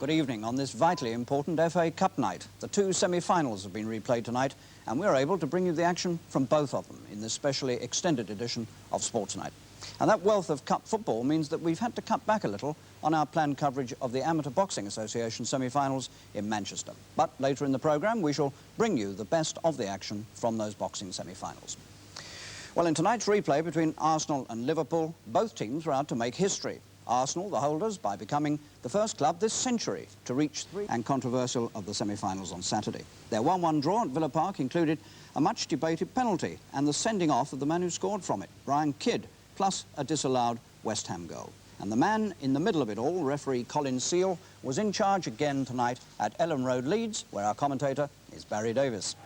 Good evening on this vitally important FA Cup night. The two semi-finals have been replayed tonight, and we're able to bring you the action from both of them in this specially extended edition of Sports Night. And that wealth of cup football means that we've had to cut back a little on our planned coverage of the Amateur Boxing Association semi-finals in Manchester. But later in the programme, we shall bring you the best of the action from those boxing semi-finals. Well, in tonight's replay between Arsenal and Liverpool, both teams were out to make history. Arsenal, the holders, by becoming the first club this century to reach three and controversial of the semi-finals on Saturday. Their 1-1 draw at Villa Park included a much-debated penalty and the sending off of the man who scored from it, Brian Kidd, plus a disallowed West Ham goal. And the man in the middle of it all, referee Colin Seal, was in charge again tonight at Ellen Road, Leeds, where our commentator is Barry Davis.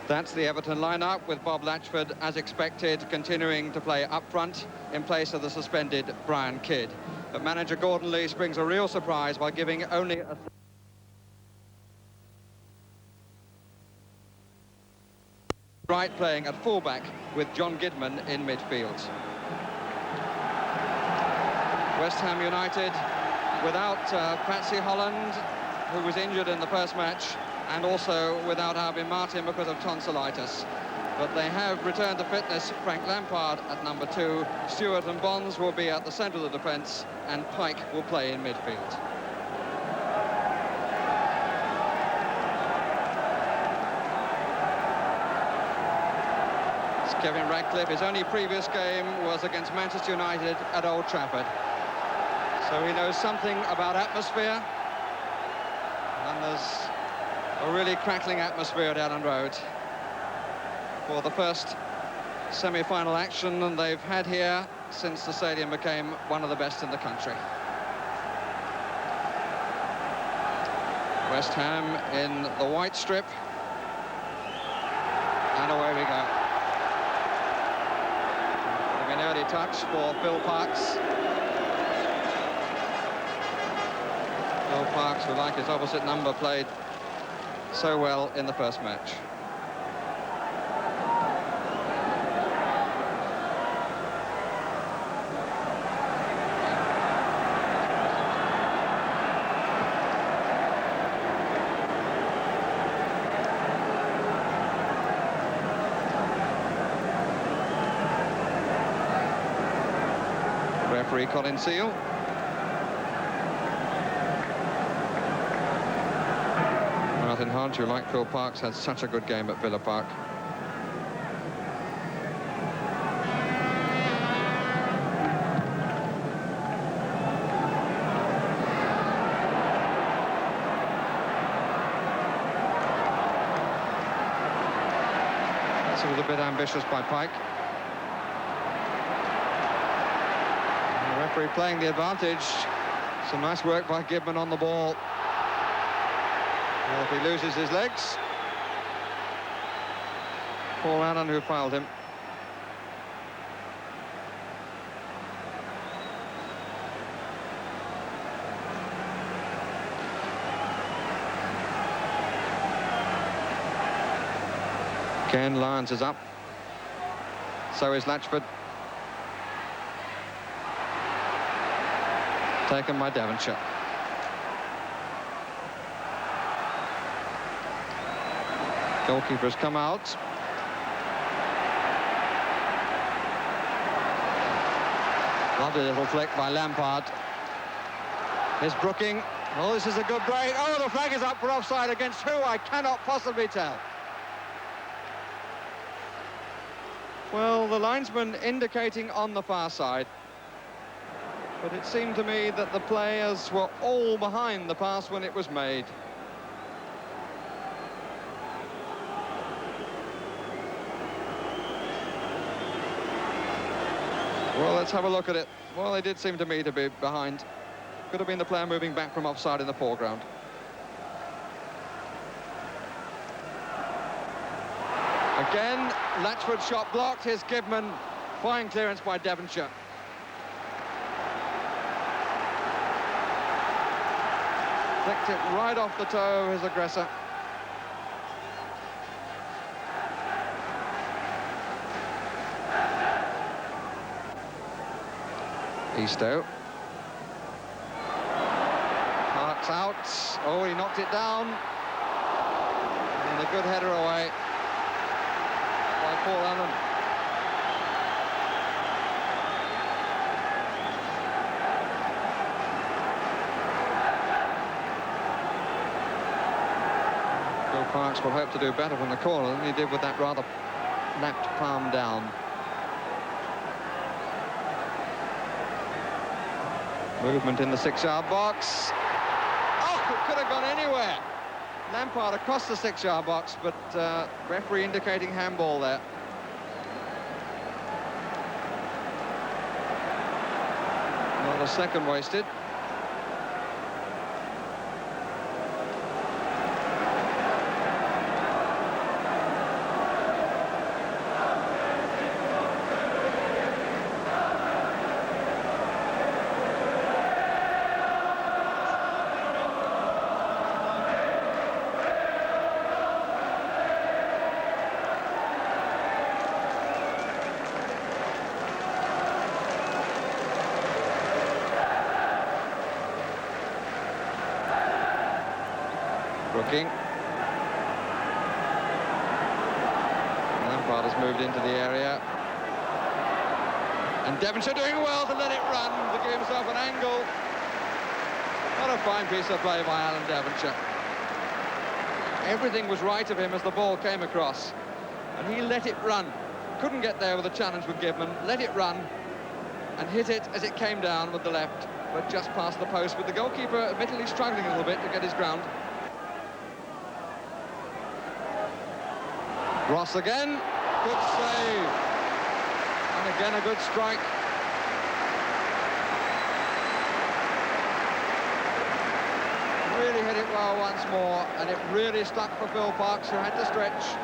That's the Everton lineup, with Bob Latchford, as expected, continuing to play up front in place of the suspended Brian Kidd. But manager Gordon Lees brings a real surprise by giving only a... Wright playing at fullback with John Gidman in midfield. West Ham United without Patsy Holland, who was injured in the first match, and also without Alvin Martin because of tonsillitis. But they have returned to fitness. Frank Lampard at number 2, Stewart and Bonds will be at the centre of the defence, and Pike will play in midfield. It's Kevin Radcliffe. His only previous game was against Manchester United at Old Trafford. So he knows something about atmosphere, and there's a really crackling atmosphere at Ellen Road for the first semi-final action they've had here since the stadium became one of the best in the country. West Ham in the white strip, and away we go. An early touch for Phil Parkes. Phil Parkes, who, like his opposite number, played so well in the first match. Referee Colin Seal. Martin Hodge, who, like Phil Parkes, had such a good game at Villa Park. This was a bit ambitious by Pike. And the referee playing the advantage. Some nice work by Gidman on the ball. Well, if he loses his legs, Paul Allen, who fouled him. Ken Lyons is up. So is Latchford. Taken by Devonshire. Goalkeeper's come out. Lovely little flick by Lampard. Here's Brooking. Oh, this is a good break. Oh, the flag is up for offside against who? I cannot possibly tell. Well, the linesman indicating on the far side. But it seemed to me that the players were all behind the pass when it was made. Well, let's have a look at it. Well, they did seem to me to be behind. Could have been the player moving back from offside in the foreground. Again, Latchford shot blocked. Here's Gidman. Fine clearance by Devonshire. Flicked it right off the toe of his aggressor. Eastoe. It's out. Oh, he knocked it down. And a good header away by Paul Allen. Bill Parks will hope to do better from the corner than he did with that rather lapped palm down. Movement in the 6-yard box. Oh, it could have gone anywhere. Lampard across the 6-yard box, but referee indicating handball there. Not a second wasted. Brooking. Lampard has moved into the area. And Devonshire doing well to let it run, to give himself an angle. What a fine piece of play by Alan Devonshire. Everything was right of him as the ball came across. And he let it run. Couldn't get there with a challenge with Gibman. Let it run and hit it as it came down with the left, but just past the post, with the goalkeeper admittedly struggling a little bit to get his ground. Ross again, good save, and again a good strike. Really hit it well once more, and it really stuck for Phil Parks, who had to stretch.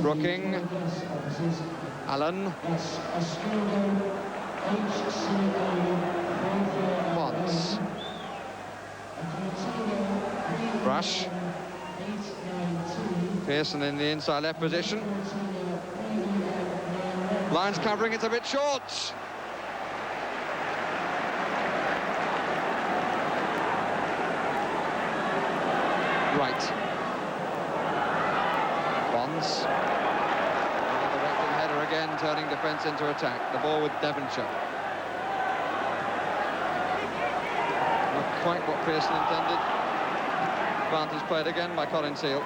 Brooking, Allen, Bonds, Rush, Pearson in the inside left position. Lines covering, it's a bit short. Right. Bonds. The Recton header again, turning defence into attack. The ball with Devonshire. Not quite what Pearson intended. Advantage played again by Colin Seal.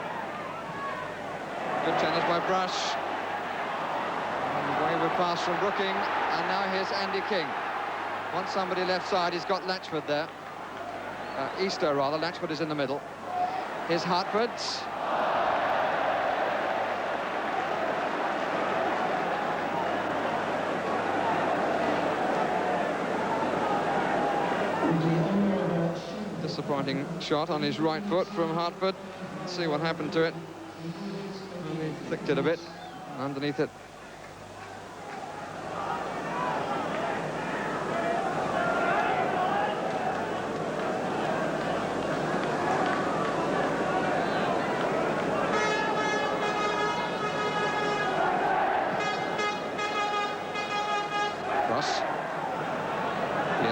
Good challenge by Brush. And wayward pass from Brooking. And now here's Andy King. Wants somebody left side. He's got Latchford there. Easter, rather. Latchford is in the middle. Here's Hartford. Disappointing shot on his right foot from Hartford. Let's see what happened to it. He flicked it a bit underneath it.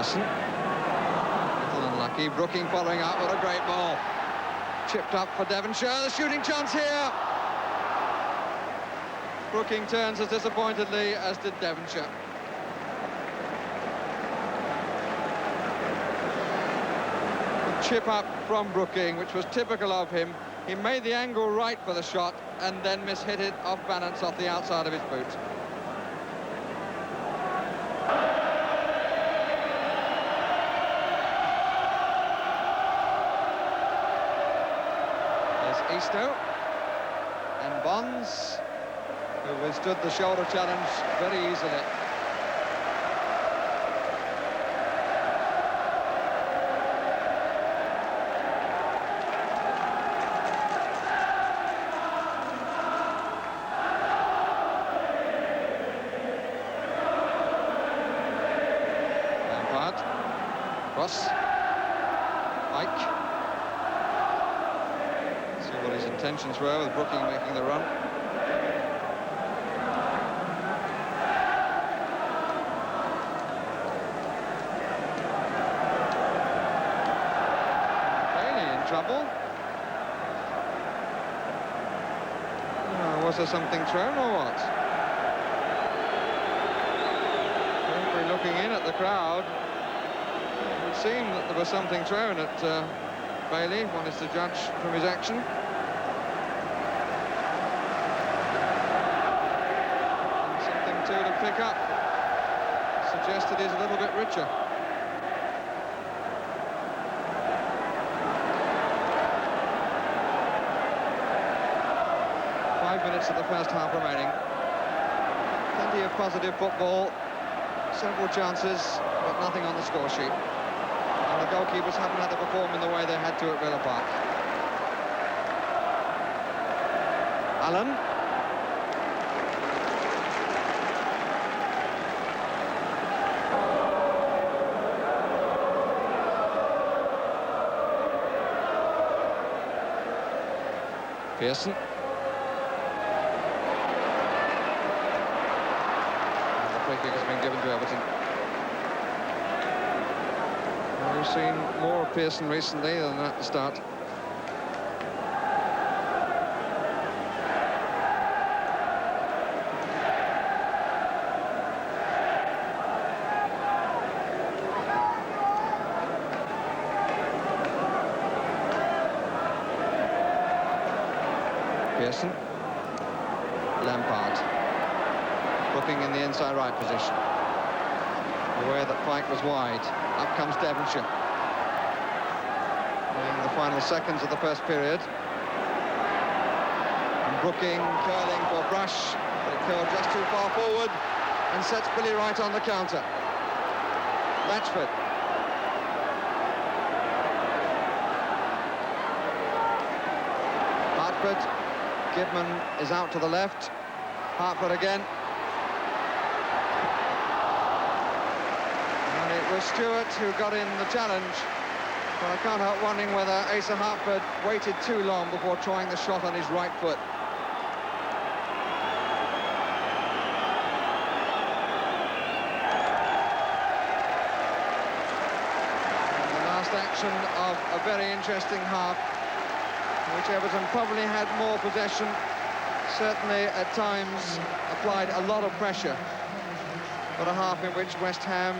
Pearson. Little unlucky. Brooking following up. What a great ball. Chipped up for Devonshire. The shooting chance here. Brooking turns as disappointedly as did Devonshire. The chip up from Brooking, which was typical of him. He made the angle right for the shot and then mishit it off balance off the outside of his boot. Easter and Bonds, who withstood the shoulder challenge very easily. Lampard, Ross, Mike. What his intentions were with Brooking making the run. trouble. Was there something thrown or what? Referee looking in at the crowd. It would seem that there was something thrown at Bailey. One is to judge from his action. And something too to pick up. Suggested he's a little bit richer. Minutes of the first half remaining. Plenty of positive football, several chances, but nothing on the score sheet. And the goalkeepers haven't had to perform in the way they had to at Villa Park. Allen. Pearson. Has been given to Everton. Well, we've seen more of Pearson recently than at the start. Pearson. Lampard. Looking in the inside right position. Aware that Pike was wide. Up comes Devonshire. In the final seconds of the first period. And Brooking curling for Brush, but it curled just too far forward and sets Billy Wright on the counter. Latchford. Hartford. Gibman is out to the left. Hartford again. It was Stewart who got in the challenge, but I can't help wondering whether Asa Hartford waited too long before trying the shot on his right foot. And the last action of a very interesting half, in which Everton probably had more possession, certainly at times applied a lot of pressure, but a half in which West Ham,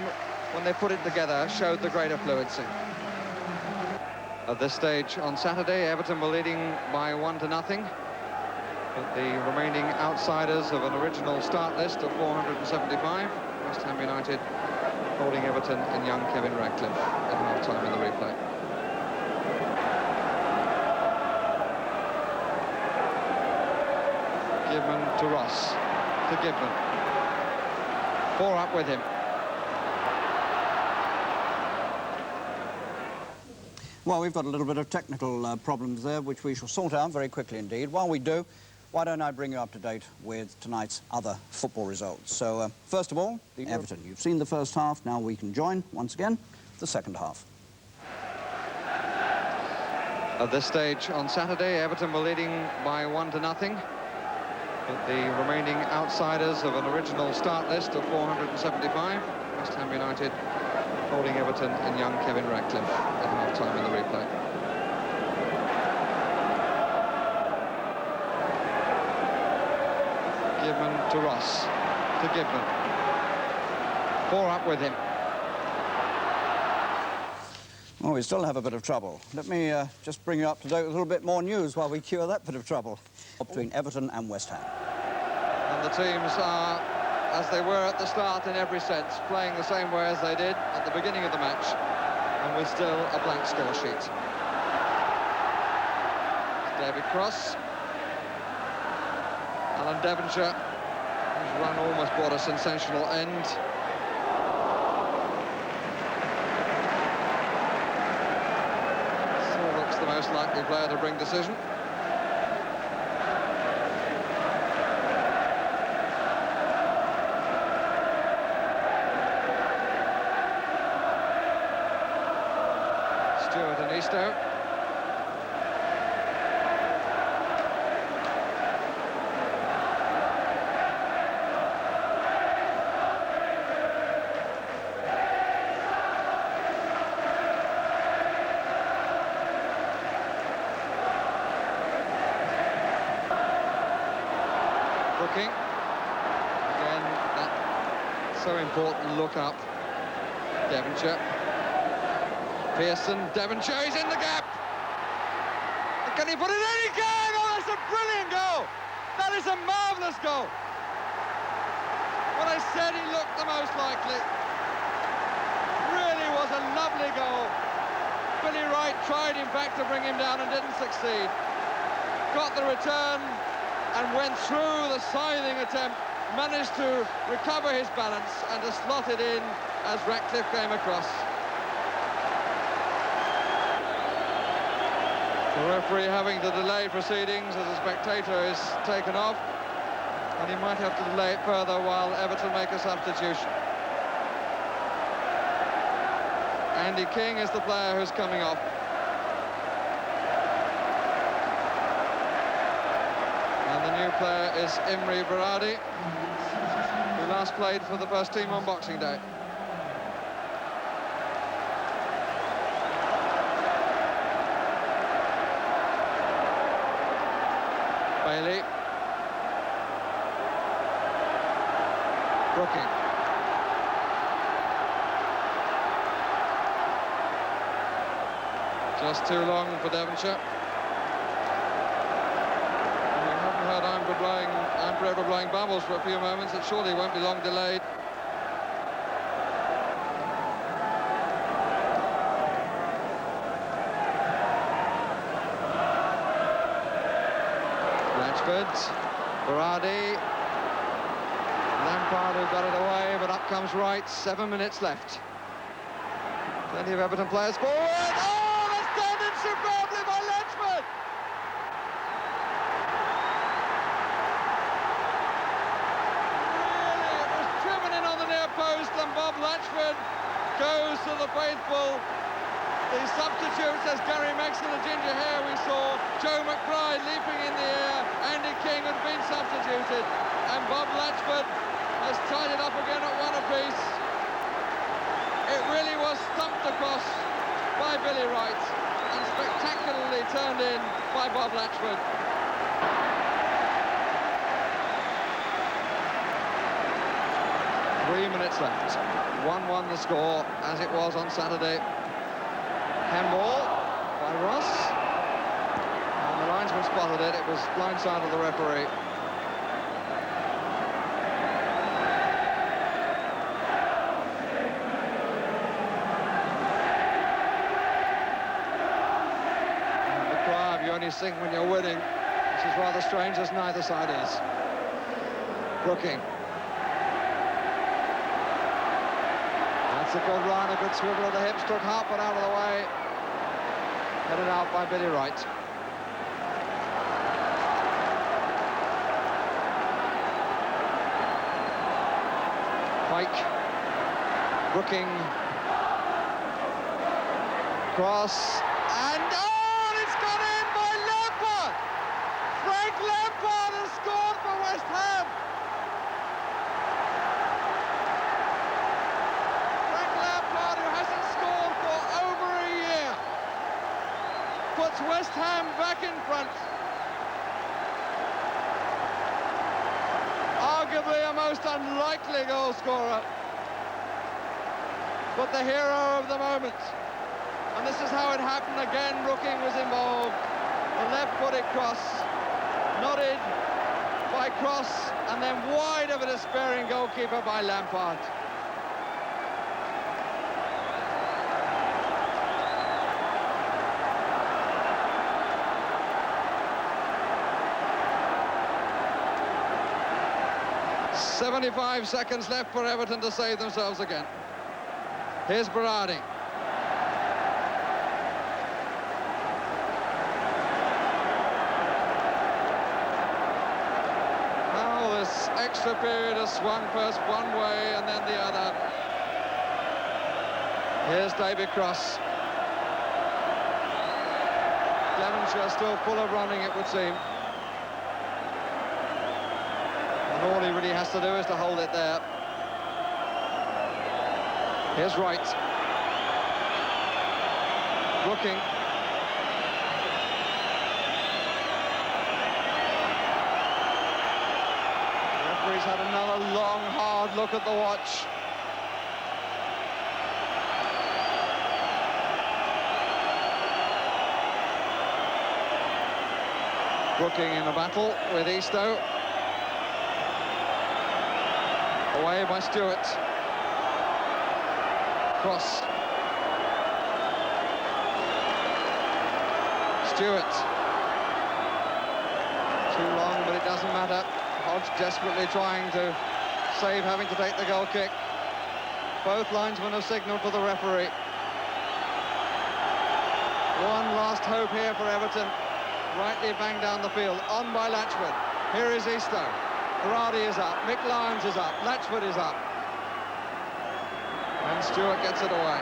when they put it together, showed the greater fluency. At this stage on Saturday, Everton were leading by 1-0, with the remaining outsiders of an original start list of 475. West Ham United holding Everton and young Kevin Ratcliffe at half-time in the replay. Gibman to Ross, to Gibman. 4 up with him. Well, we've got a little bit of technical problems there, which we shall sort out very quickly indeed. While we do, why don't I bring you up to date with tonight's other football results. So, first of all, the Everton. You've seen the first half, now we can join, once again, the second half. At this stage on Saturday, Everton were leading by 1-0, with the remaining outsiders of an original start list of 475. West Ham United holding Everton and young Kevin Ratcliffe at half-time in the replay. Gibman to Ross, to Gibman. 4 up with him. Well, we still have a bit of trouble. Let me just bring you up to date with a little bit more news while we cure that bit of trouble between Everton and West Ham. And the teams are, as they were at the start in every sense, playing the same way as they did at the beginning of the match, and with still a blank score sheet. David Cross. Alan Devonshire, whose run almost brought a sensational end. Still looks the most likely player to bring decision. Stewart and Eastoe. Brooking. Again, that so important look up. Devonshire. Pearson, Devonshire, he's in the gap. Can he put it in? He can! Oh, that's a brilliant goal! That is a marvellous goal. What I said, he looked the most likely. Really was a lovely goal. Billy Wright tried, in fact, to bring him down and didn't succeed. Got the return and went through the scything attempt, managed to recover his balance and to slot it in as Ratcliffe came across. The referee having to delay proceedings as a spectator is taken off, and he might have to delay it further while Everton make a substitution. Andy King is the player who's coming off. And the new player is Imre Berardi, who last played for the first team on Boxing Day. Bailey. Brooking. Just too long for Devonshire. And we haven't heard I'm forever blowing bubbles for a few moments. It surely won't be long delayed. Berardi, Lampard who got it away, but up comes Wright. 7 minutes left. Plenty of Everton players forward. Oh, that's done it superbly by Latchford. Really, it was driven in on the near post, and Bob Latchford goes to the faithful. The substitutes, as Gary Maxwell, the ginger hair we saw, Joe McBride leaping in the air, Andy King had been substituted, and Bob Latchford has tied it up again at one apiece. It really was thumped across by Billy Wright and spectacularly turned in by Bob Latchford. Three minutes left. 1-1 the score, as it was on Saturday. Handball by Ross, and the linesman spotted it. It was blindside of the referee. And the cry you only sing when you're winning, which is rather strange, as neither side is. Brooking. That's a good run, a good swivel of the hips, took Hartford out of the way. Headed out by Billy Wright. Pike. Brooking. Cross. And oh, it's gone in by Lampard! Frank Lampard has scored for West Ham! Frank Lampard, who hasn't scored for over a year, puts West Ham back in front. Arguably a most unlikely goal scorer, but the hero of the moment. And this is how it happened again. Brooking was involved. The left-footed cross, nodded by Cross, and then wide of a despairing goalkeeper by Lampard. "75 seconds left for Everton to save themselves again." Here's Berardi. Now this extra period has swung first one way and then the other. Here's David Cross. Devonshire still full of running, it would seem. And all he really has to do is to hold it there. Here's Wright. Brooking. he's had another long, hard look at the watch. Brooking in a battle with Eastoe. Away by Stewart. Cross. Stewart. Too long, but it doesn't matter. Hodge desperately trying to save having to take the goal kick. Both linesmen have signalled to the referee. One last hope here for Everton. Rightly banged down the field. On by Latchford. Here is Eastoe. Haradi is up. Mick Lyons is up. Latchford is up. And Stewart gets it away.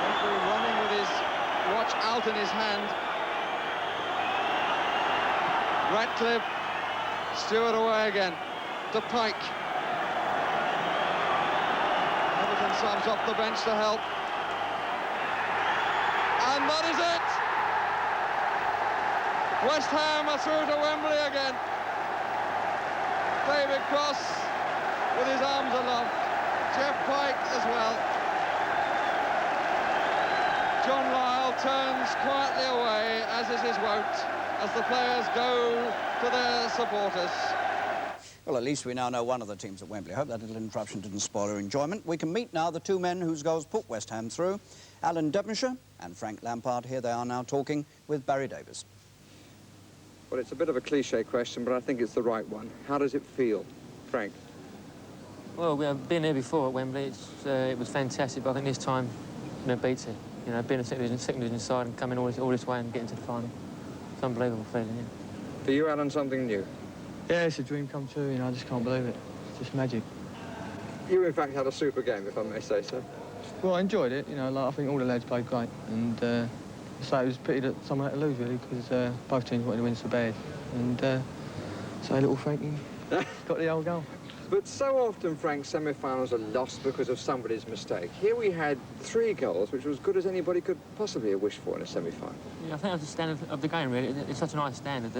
Referee running with his watch out in his hand. Ratcliffe. Stewart away again. To Pike. Everton subs off the bench to help. And that is it! West Ham are through to Wembley again. David Cross with his arms aloft. Jeff Pike as well. John Lyle turns quietly away, as is his wont, as the players go to their supporters. Well, at least we now know one of the teams at Wembley. I hope that little interruption didn't spoil your enjoyment. We can meet now the two men whose goals put West Ham through, Alan Devonshire and Frank Lampard. Here they are now talking with Barry Davies. Well, it's a bit of a cliche question, but I think it's the right one. How does it feel, Frank? Well, we've been here before at Wembley. It was fantastic, but I think this time, beats it. Being a second division side and coming all this way and getting to the final. It's an unbelievable feeling, yeah. For you, Alan, something new? Yeah, it's a dream come true, I just can't believe it. It's just magic. You, in fact, had a super game, if I may say so. Well, I enjoyed it, I think all the lads played great, and so it was a pity that someone had to lose, really, because both teams wanted to win so bad. And so little Frankie got the old goal. But so often, Frank, semi-finals are lost because of somebody's mistake. Here we had 3 goals, which was as good as anybody could possibly have wished for in a semi-final. Yeah, I think that's the standard of the game, really. It's such a nice standard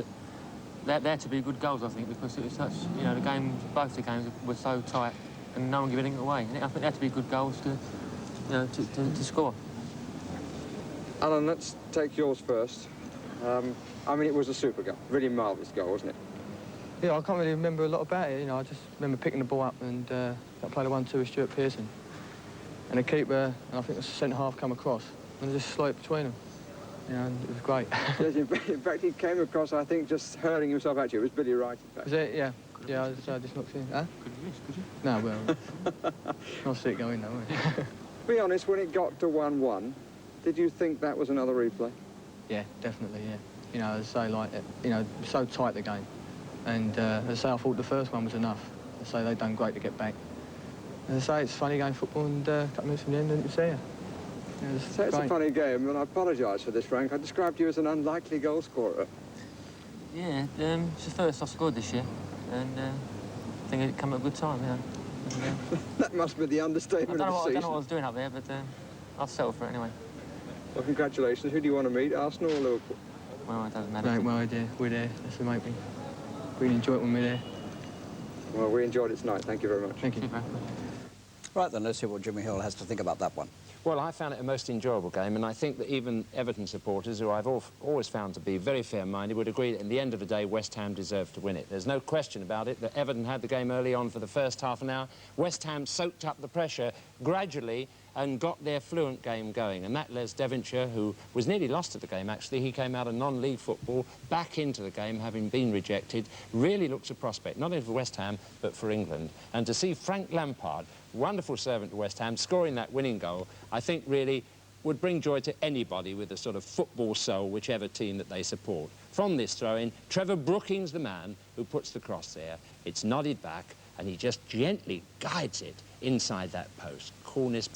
that they had to be good goals, I think, because it was such, both the games were so tight and no one gave anything away. And I think they had to be good goals to score. Alan, let's take yours first. I mean, it was a super goal. Really marvellous goal, wasn't it? Yeah, I can't really remember a lot about it, I just remember picking the ball up and I played a 1-2 with Stuart Pearson. And the keeper, and I think the centre-half come across, and I just slid it between them. And it was great. Yes, in fact, he came across, I think, just hurling himself at you. It was Billy Wright, in fact. Was it? Yeah. Yeah, I just knocked in. Huh? Could you? No, well, I'll see it going though, won't it? Be honest, when it got to 1-1, did you think that was another replay? Yeah, definitely, yeah. As I say, like, so tight the game. And as I say, I thought the first one was enough. As I say, they've done great to get back. As I say, it's funny game football, and a couple of minutes from the end, didn't you see her? So it's a funny game, and I apologise for this, Frank. I described you as an unlikely goal scorer. Yeah, it's the first I've scored this year, and I think it came at a good time, And, that must be the understatement of the season. I don't know what I was doing up there, but I'll settle for it anyway. Well, congratulations. Who do you want to meet, Arsenal or Liverpool? Well, it doesn't matter. Right, well, idea. We're there. That's the main thing. We enjoy it when we're there. Well, we enjoyed it tonight. Thank you very much. Thank you. Right, then, let's hear what Jimmy Hill has to think about that one. Well, I found it a most enjoyable game, and I think that even Everton supporters, who I've always found to be very fair-minded, would agree that at the end of the day, West Ham deserved to win it. There's no question about it that Everton had the game early on for the first half an hour. West Ham soaked up the pressure gradually and got their fluent game going, and that Les Devonshire, who was nearly lost at the game, actually. He came out of non-league football back into the game, having been rejected. Really looks a prospect, not only for West Ham, but for England. And to see Frank Lampard, wonderful servant to West Ham, scoring that winning goal, I think really would bring joy to anybody with a sort of football soul, whichever team that they support. From this throw-in, Trevor Brooking's the man who puts the cross there. It's nodded back, and he just gently guides it inside that post. Coolness.